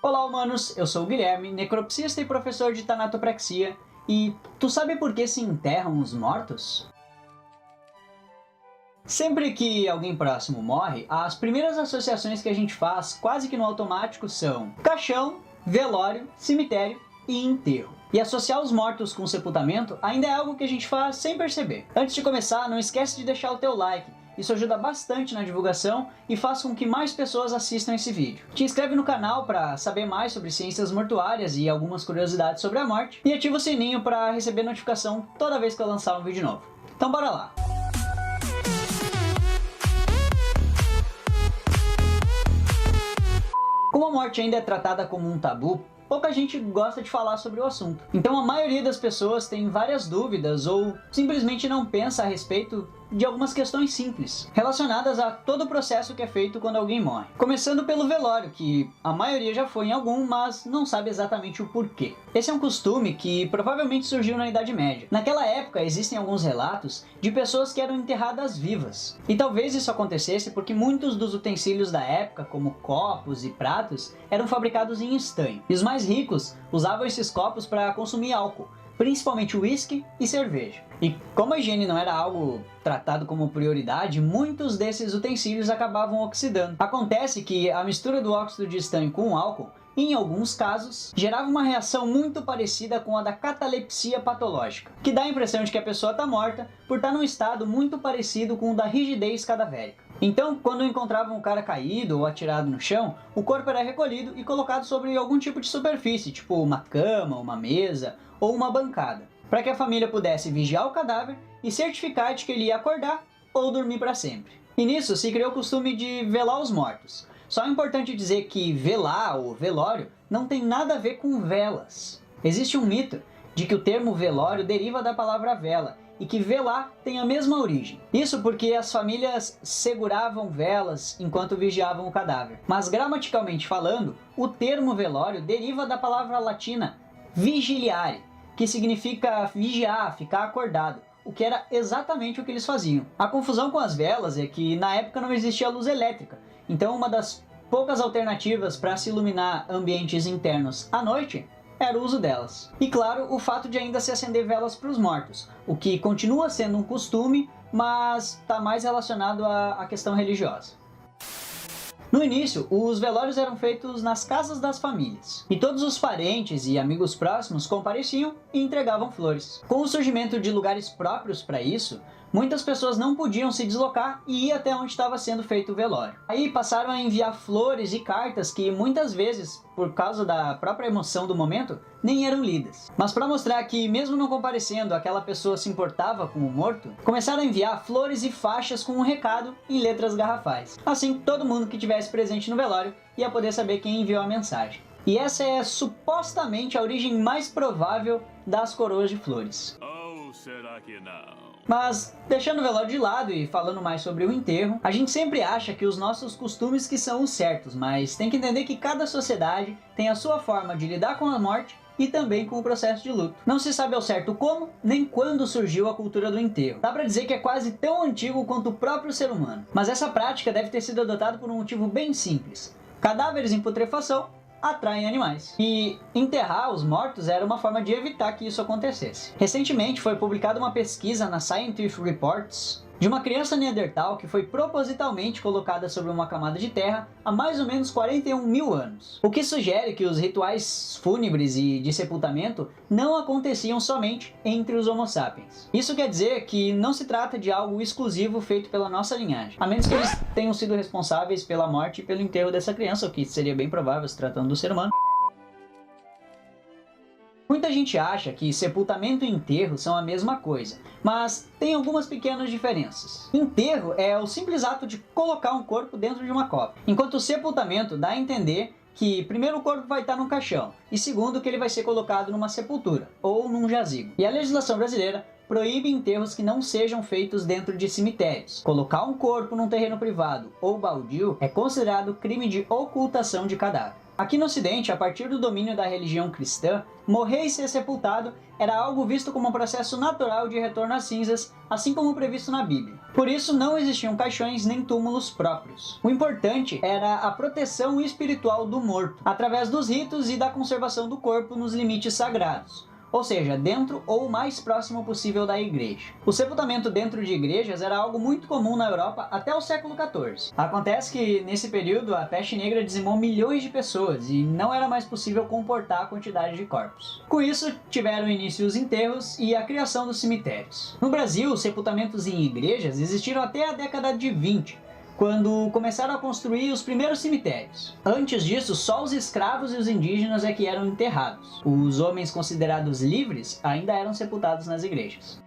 Olá humanos, eu sou o Guilherme, necropsista e professor de tanatopraxia, e tu sabe por que se enterram os mortos? Sempre que alguém próximo morre, as primeiras associações que a gente faz quase que no automático são caixão, velório, cemitério e enterro. E associar os mortos com o sepultamento ainda é algo que a gente faz sem perceber. Antes de começar, não esquece de deixar o teu like. Isso ajuda bastante na divulgação e faz com que mais pessoas assistam esse vídeo. Te inscreve no canal para saber mais sobre ciências mortuárias e algumas curiosidades sobre a morte. E ativa o sininho para receber notificação toda vez que eu lançar um vídeo novo. Então bora lá! Como a morte ainda é tratada como um tabu, pouca gente gosta de falar sobre o assunto. Então a maioria das pessoas tem várias dúvidas ou simplesmente não pensa a respeito de algumas questões simples, relacionadas a todo o processo que é feito quando alguém morre. Começando pelo velório, que a maioria já foi em algum, mas não sabe exatamente o porquê. Esse é um costume que provavelmente surgiu na Idade Média. Naquela época existem alguns relatos de pessoas que eram enterradas vivas. E talvez isso acontecesse porque muitos dos utensílios da época, como copos e pratos, eram fabricados em estanho. E os mais ricos usavam esses copos para consumir álcool, principalmente uísque e cerveja. E como a higiene não era algo tratado como prioridade, muitos desses utensílios acabavam oxidando. Acontece que a mistura do óxido de estanho com o álcool, em alguns casos, gerava uma reação muito parecida com a da catalepsia patológica, que dá a impressão de que a pessoa está morta por estar num estado muito parecido com o da rigidez cadavérica. Então, quando encontravam o cara caído ou atirado no chão, o corpo era recolhido e colocado sobre algum tipo de superfície, tipo uma cama, uma mesa ou uma bancada, para que a família pudesse vigiar o cadáver e certificar de que ele ia acordar ou dormir para sempre. E nisso se criou o costume de velar os mortos. Só é importante dizer que velar ou velório não tem nada a ver com velas. Existe um mito de que o termo velório deriva da palavra vela e que velar tem a mesma origem. Isso porque as famílias seguravam velas enquanto vigiavam o cadáver. Mas gramaticalmente falando, o termo velório deriva da palavra latina vigiliare, que significa vigiar, ficar acordado, o que era exatamente o que eles faziam. A confusão com as velas é que na época não existia luz elétrica, então uma das poucas alternativas para se iluminar ambientes internos à noite era o uso delas. E claro, o fato de ainda se acender velas para os mortos, o que continua sendo um costume, mas está mais relacionado à questão religiosa. No início, os velórios eram feitos nas casas das famílias, e todos os parentes e amigos próximos compareciam e entregavam flores. Com o surgimento de lugares próprios para isso, muitas pessoas não podiam se deslocar e ir até onde estava sendo feito o velório. Aí passaram a enviar flores e cartas que muitas vezes, por causa da própria emoção do momento, nem eram lidas. Mas para mostrar que mesmo não comparecendo aquela pessoa se importava com o morto, começaram a enviar flores e faixas com um recado em letras garrafais. Assim, todo mundo que estivesse presente no velório ia poder saber quem enviou a mensagem. E essa é supostamente a origem mais provável das coroas de flores. Ou será que não? Mas, deixando o velório de lado e falando mais sobre o enterro, a gente sempre acha que os nossos costumes que são os certos, mas tem que entender que cada sociedade tem a sua forma de lidar com a morte e também com o processo de luto. Não se sabe ao certo como, nem quando surgiu a cultura do enterro. Dá pra dizer que é quase tão antigo quanto o próprio ser humano. Mas essa prática deve ter sido adotada por um motivo bem simples. Cadáveres em putrefação atraem animais. E enterrar os mortos era uma forma de evitar que isso acontecesse. Recentemente foi publicada uma pesquisa na Scientific Reports de uma criança neandertal que foi propositalmente colocada sobre uma camada de terra há mais ou menos 41 mil anos. O que sugere que os rituais fúnebres e de sepultamento não aconteciam somente entre os Homo sapiens. Isso quer dizer que não se trata de algo exclusivo feito pela nossa linhagem, a menos que eles tenham sido responsáveis pela morte e pelo enterro dessa criança, o que seria bem provável se tratando do ser humano. Muita gente acha que sepultamento e enterro são a mesma coisa, mas tem algumas pequenas diferenças. Enterro é o simples ato de colocar um corpo dentro de uma copa, enquanto o sepultamento dá a entender que primeiro o corpo vai estar num caixão e segundo que ele vai ser colocado numa sepultura ou num jazigo. E a legislação brasileira proíbe enterros que não sejam feitos dentro de cemitérios. Colocar um corpo num terreno privado ou baldio é considerado crime de ocultação de cadáver. Aqui no Ocidente, a partir do domínio da religião cristã, morrer e ser sepultado era algo visto como um processo natural de retorno às cinzas, assim como previsto na Bíblia. Por isso, não existiam caixões nem túmulos próprios. O importante era a proteção espiritual do morto, através dos ritos e da conservação do corpo nos limites sagrados, ou seja, dentro ou o mais próximo possível da igreja. O sepultamento dentro de igrejas era algo muito comum na Europa até o século XIV. Acontece que, nesse período, a peste negra dizimou milhões de pessoas e não era mais possível comportar a quantidade de corpos. Com isso, tiveram início os enterros e a criação dos cemitérios. No Brasil, os sepultamentos em igrejas existiram até a década de 20, quando começaram a construir os primeiros cemitérios. Antes disso, só os escravos e os indígenas é que eram enterrados. Os homens considerados livres ainda eram sepultados nas igrejas.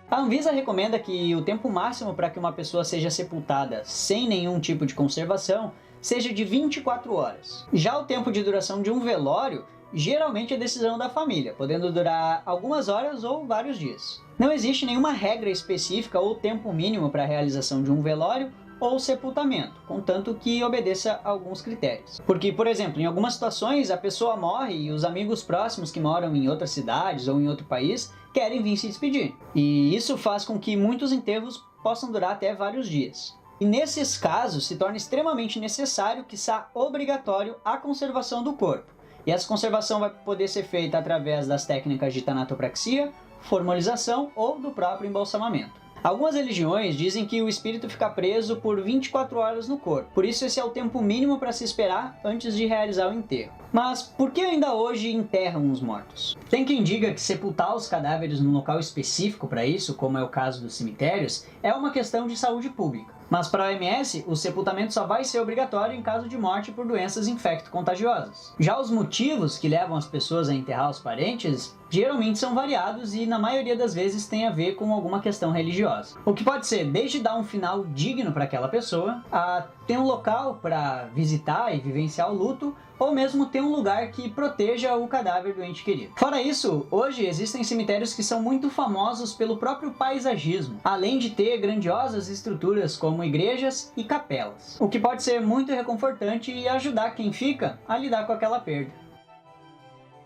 A Anvisa recomenda que o tempo máximo para que uma pessoa seja sepultada sem nenhum tipo de conservação seja de 24 horas. Já o tempo de duração de um velório geralmente é decisão da família, podendo durar algumas horas ou vários dias. Não existe nenhuma regra específica ou tempo mínimo para a realização de um velório ou sepultamento, contanto que obedeça a alguns critérios. Porque, por exemplo, em algumas situações a pessoa morre e os amigos próximos que moram em outras cidades ou em outro país querem vir se despedir. E isso faz com que muitos enterros possam durar até vários dias. E nesses casos se torna extremamente necessário, quiçá obrigatório, a conservação do corpo. E essa conservação vai poder ser feita através das técnicas de tanatopraxia, formalização ou do próprio embalsamamento. Algumas religiões dizem que o espírito fica preso por 24 horas no corpo, por isso esse é o tempo mínimo para se esperar antes de realizar o enterro. Mas por que ainda hoje enterram os mortos? Tem quem diga que sepultar os cadáveres num local específico para isso, como é o caso dos cemitérios, é uma questão de saúde pública. Mas para a OMS, o sepultamento só vai ser obrigatório em caso de morte por doenças infecto-contagiosas. Já os motivos que levam as pessoas a enterrar os parentes geralmente são variados e, na maioria das vezes, tem a ver com alguma questão religiosa. O que pode ser desde dar um final digno para aquela pessoa, a ter um local para visitar e vivenciar o luto, ou mesmo ter um lugar que proteja o cadáver do ente querido. Fora isso, hoje existem cemitérios que são muito famosos pelo próprio paisagismo, além de ter grandiosas estruturas como igrejas e capelas, o que pode ser muito reconfortante e ajudar quem fica a lidar com aquela perda.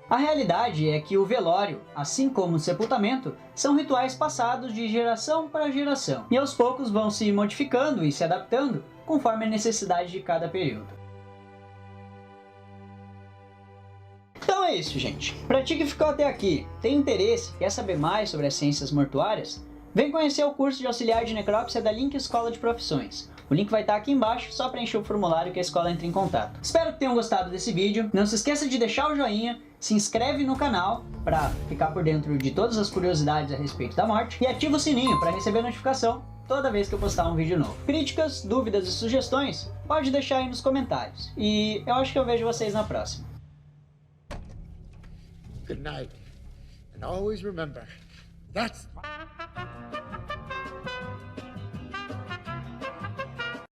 A realidade é que o velório, assim como o sepultamento, são rituais passados de geração para geração, e aos poucos vão se modificando e se adaptando conforme a necessidade de cada período. Então é isso, gente. Pra ti que ficou até aqui, tem interesse, quer saber mais sobre as ciências mortuárias? Vem conhecer o curso de auxiliar de necrópsia da Link Escola de Profissões. O link vai estar aqui embaixo, só preencher o formulário que a escola entra em contato. Espero que tenham gostado desse vídeo. Não se esqueça de deixar o joinha, se inscreve no canal para ficar por dentro de todas as curiosidades a respeito da morte e ativa o sininho para receber notificação toda vez que eu postar um vídeo novo. Críticas, dúvidas e sugestões, pode deixar aí nos comentários. E eu acho que eu vejo vocês na próxima. Good night, and always remember, that's